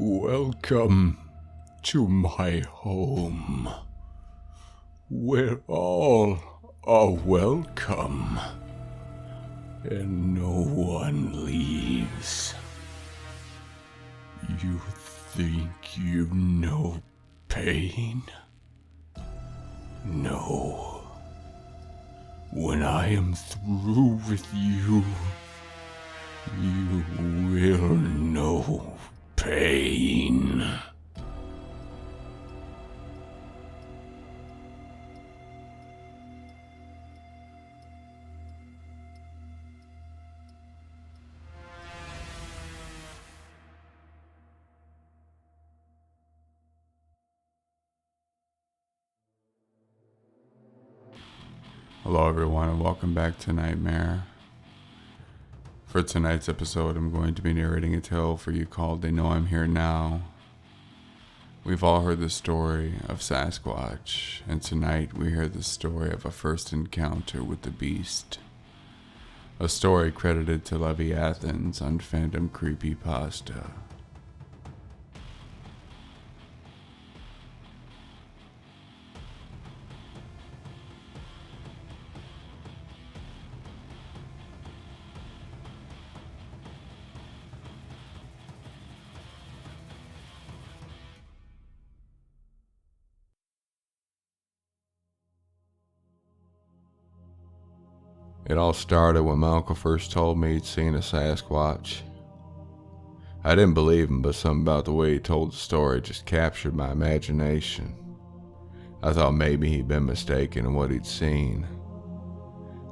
Welcome to my home, where all are welcome, and no one leaves. You think you know pain? No. When I am through with you, you will know pain. Hello everyone and welcome back to Nightmare. For tonight's episode, I'm going to be narrating a tale for you called They Know I'm Here Now. We've all heard the story of Sasquatch, and tonight we hear the story of a first encounter with the beast. A story credited to Leviathans on Fandom Creepypasta. It all started when my uncle first told me he'd seen a Sasquatch. I didn't believe him, but something about the way he told the story just captured my imagination. I thought maybe he'd been mistaken in what he'd seen.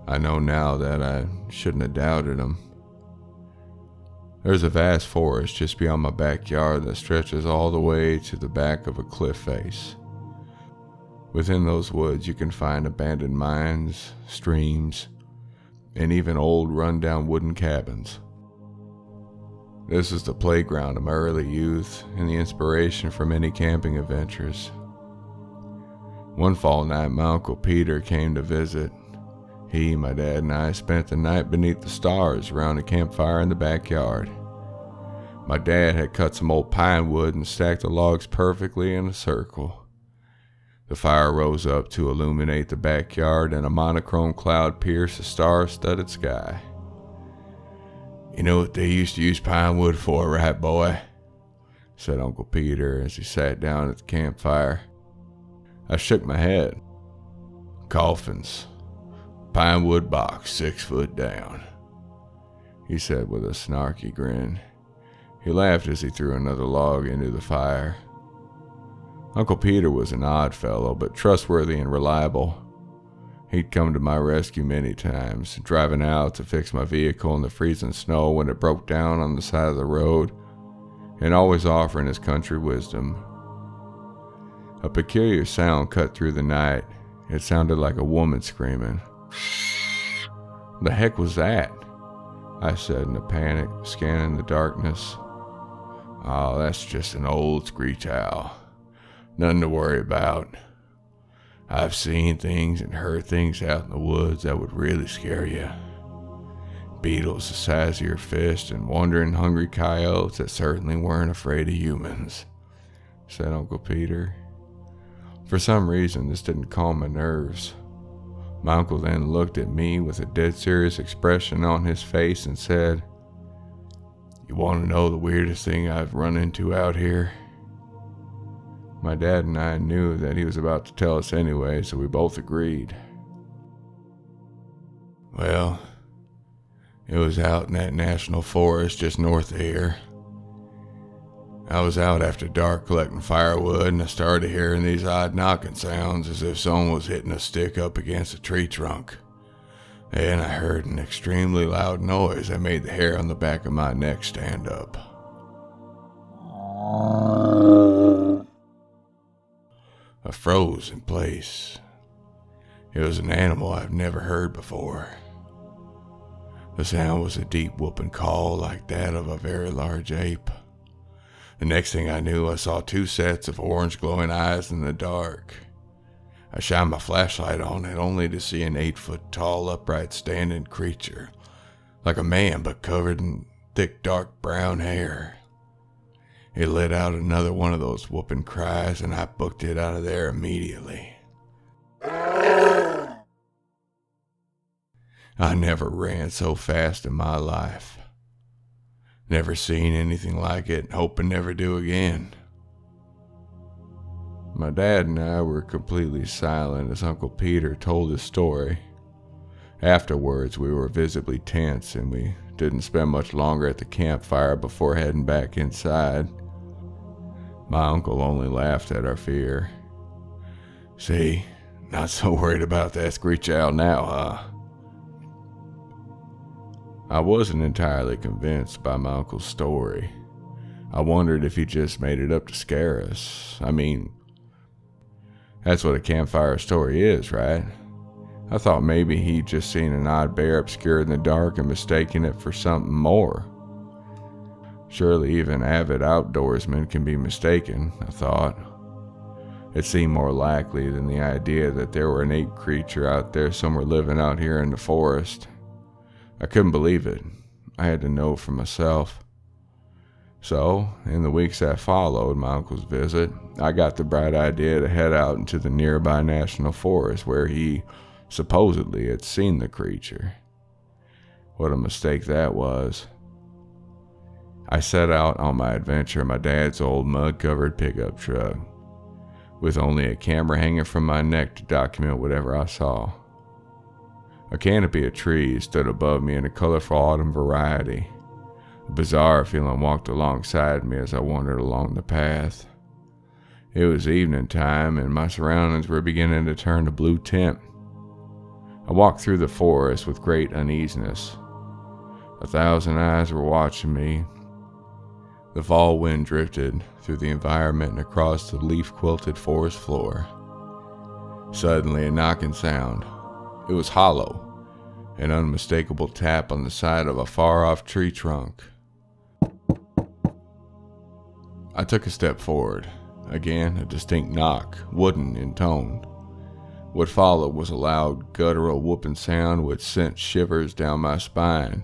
I know now that I shouldn't have doubted him. There's a vast forest just beyond my backyard that stretches all the way to the back of a cliff face. Within those woods you can find abandoned mines, streams, and even old run-down wooden cabins. This is the playground of my early youth and the inspiration for many camping adventures. One fall night, my Uncle Peter came to visit. He, my dad, and I spent the night beneath the stars around a campfire in the backyard. My dad had cut some old pine wood and stacked the logs perfectly in a circle. The fire rose up to illuminate the backyard, and a monochrome cloud pierced the star-studded sky. "You know what they used to use pine wood for, right, boy?" said Uncle Peter as he sat down at the campfire. I shook my head. "Coffins. Pine wood box 6 foot down," he said with a snarky grin. He laughed as he threw another log into the fire. Uncle Peter was an odd fellow, but trustworthy and reliable. He'd come to my rescue many times, driving out to fix my vehicle in the freezing snow when it broke down on the side of the road, and always offering his country wisdom. A peculiar sound cut through the night. It sounded like a woman screaming. "The heck was that?" I said in a panic, scanning the darkness. "Oh, that's just an old screech owl. Nothing to worry about. I've seen things and heard things out in the woods that would really scare you. Beetles the size of your fist and wandering hungry coyotes that certainly weren't afraid of humans," said Uncle Peter. For some reason, this didn't calm my nerves. My uncle then looked at me with a dead serious expression on his face and said, "You want to know the weirdest thing I've run into out here?" My dad and I knew that he was about to tell us anyway, so we both agreed. "Well, it was out in that national forest just north of here. I was out after dark collecting firewood, and I started hearing these odd knocking sounds as if someone was hitting a stick up against a tree trunk. Then I heard an extremely loud noise that made the hair on the back of my neck stand up. I froze in place. It was an animal I've never heard before. The sound was a deep whooping call like that of a very large ape. The next thing I knew, I saw 2 sets of orange glowing eyes in the dark. I shined my flashlight on it only to see an 8-foot-tall upright standing creature, like a man but covered in thick dark brown hair. It let out another one of those whooping cries, and I booked it out of there immediately. I never ran so fast in my life. Never seen anything like it, hoping never do again. My dad and I were completely silent as Uncle Peter told his story. Afterwards, we were visibly tense, and we didn't spend much longer at the campfire before heading back inside. My uncle only laughed at our fear. "See, not so worried about that screech owl now, huh?" I wasn't entirely convinced by my uncle's story. I wondered if he just made it up to scare us. I mean, that's what a campfire story is, right? I thought maybe he'd just seen an odd bear obscured in the dark and mistaken it for something more. Surely even avid outdoorsmen can be mistaken, I thought. It seemed more likely than the idea that there were an ape creature out there somewhere living out here in the forest. I couldn't believe it. I had to know for myself. So, in the weeks that followed my uncle's visit, I got the bright idea to head out into the nearby national forest where he supposedly had seen the creature. What a mistake that was. I set out on my adventure in my dad's old mud-covered pickup truck, with only a camera hanging from my neck to document whatever I saw. A canopy of trees stood above me in a colorful autumn variety. A bizarre feeling walked alongside me as I wandered along the path. It was evening time, and my surroundings were beginning to turn a blue tint. I walked through the forest with great uneasiness. 1,000 eyes were watching me. The fall wind drifted through the environment and across the leaf-quilted forest floor. Suddenly, a knocking sound. It was hollow, an unmistakable tap on the side of a far-off tree trunk. I took a step forward. Again, a distinct knock, wooden in tone. What followed was a loud, guttural whooping sound which sent shivers down my spine.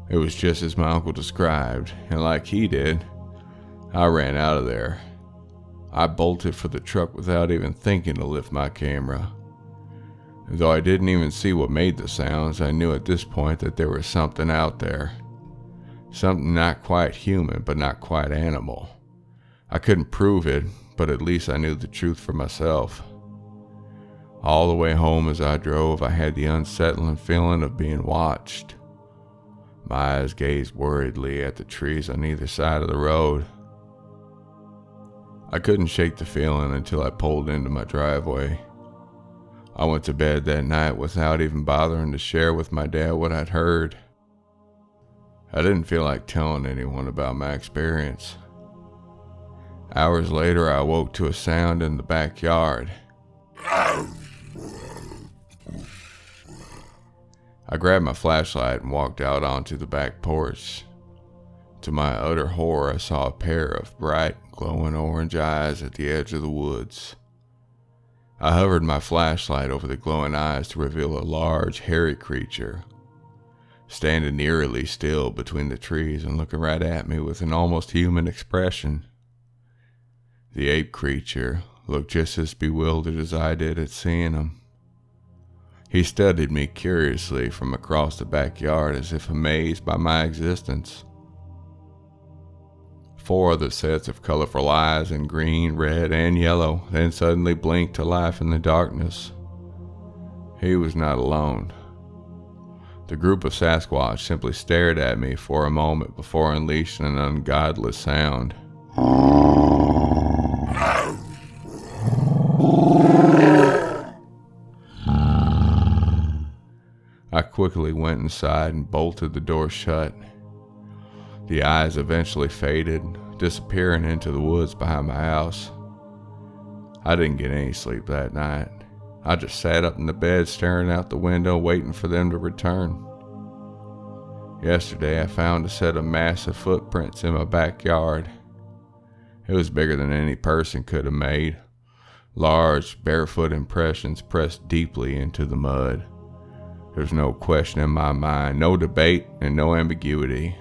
It was just as my uncle described, and like he did, I ran out of there. I bolted for the truck without even thinking to lift my camera. Though I didn't even see what made the sounds, I knew at this point that there was something out there. Something not quite human, but not quite animal. I couldn't prove it, but at least I knew the truth for myself. All the way home as I drove, I had the unsettling feeling of being watched. My eyes gazed worriedly at the trees on either side of the road. I couldn't shake the feeling until I pulled into my driveway. I went to bed that night without even bothering to share with my dad what I'd heard. I didn't feel like telling anyone about my experience. Hours later, I awoke to a sound in the backyard. I grabbed my flashlight and walked out onto the back porch. To my utter horror, I saw a pair of bright, glowing orange eyes at the edge of the woods. I hovered my flashlight over the glowing eyes to reveal a large, hairy creature, standing eerily still between the trees and looking right at me with an almost human expression. The ape creature looked just as bewildered as I did at seeing him. He studied me curiously from across the backyard as if amazed by my existence. 4 other sets of colorful eyes in green, red, and yellow then suddenly blinked to life in the darkness. He was not alone. The group of Sasquatch simply stared at me for a moment before unleashing an ungodly sound. I quickly went inside and bolted the door shut. The eyes eventually faded, disappearing into the woods behind my house. I didn't get any sleep that night. I just sat up in the bed staring out the window waiting for them to return. Yesterday I found a set of massive footprints in my backyard. It was bigger than any person could have made. Large, barefoot impressions pressed deeply into the mud. There's no question in my mind, no debate, and no ambiguity.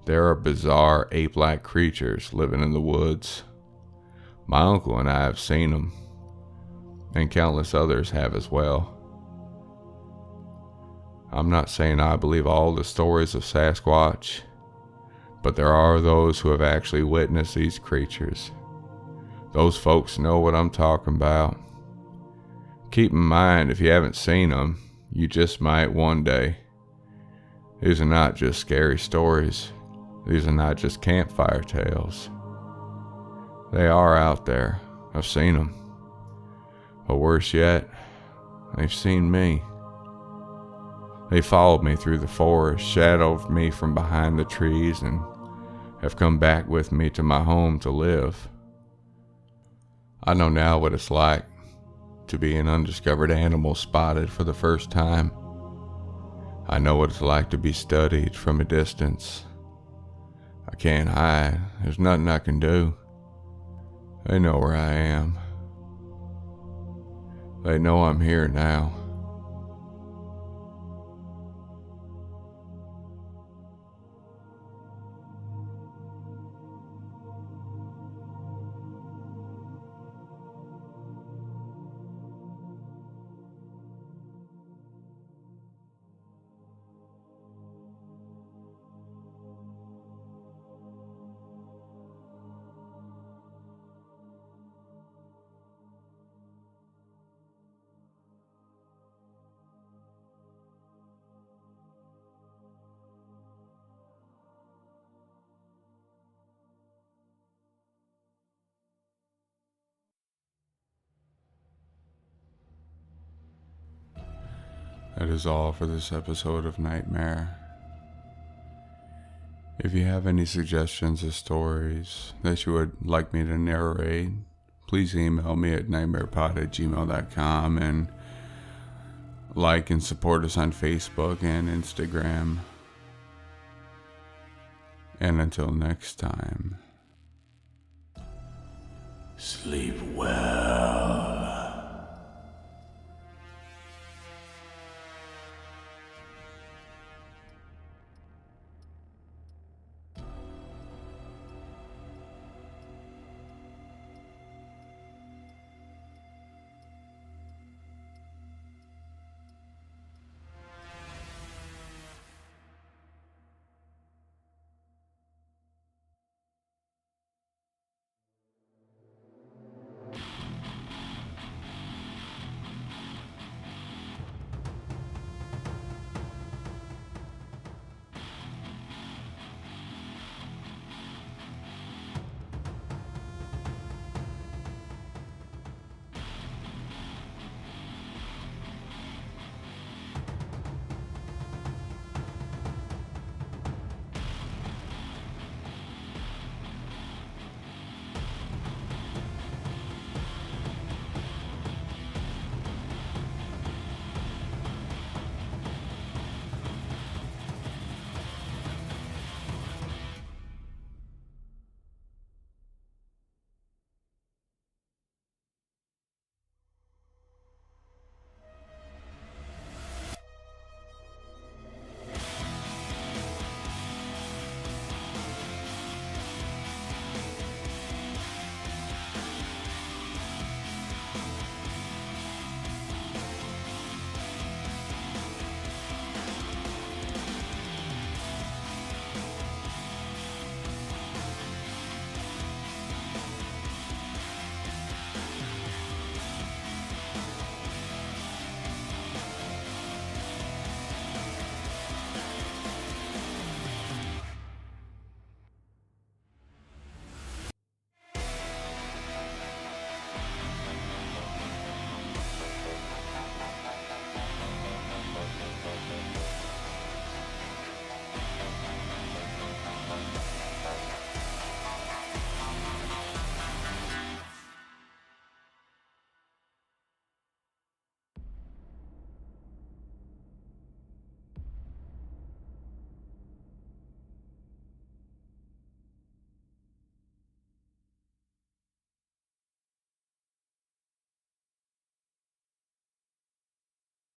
There are bizarre ape-like creatures living in the woods. My uncle and I have seen them, and countless others have as well. I'm not saying I believe all the stories of Sasquatch, but there are those who have actually witnessed these creatures. Those folks know what I'm talking about. Keep in mind, if you haven't seen them, you just might one day. These are not just scary stories. These are not just campfire tales. They are out there. I've seen them. But worse yet, they've seen me. They followed me through the forest, shadowed me from behind the trees, and have come back with me to my home to live. I know now what it's like to be an undiscovered animal spotted for the first time. I know what it's like to be studied from a distance. I can't hide. There's nothing I can do. They know where I am. They know I'm here now. That is all for this episode of Nightmare. If you have any suggestions or stories that you would like me to narrate, please email me at nightmarepod@gmail.com and like and support us on Facebook and Instagram. And until next time, sleep well.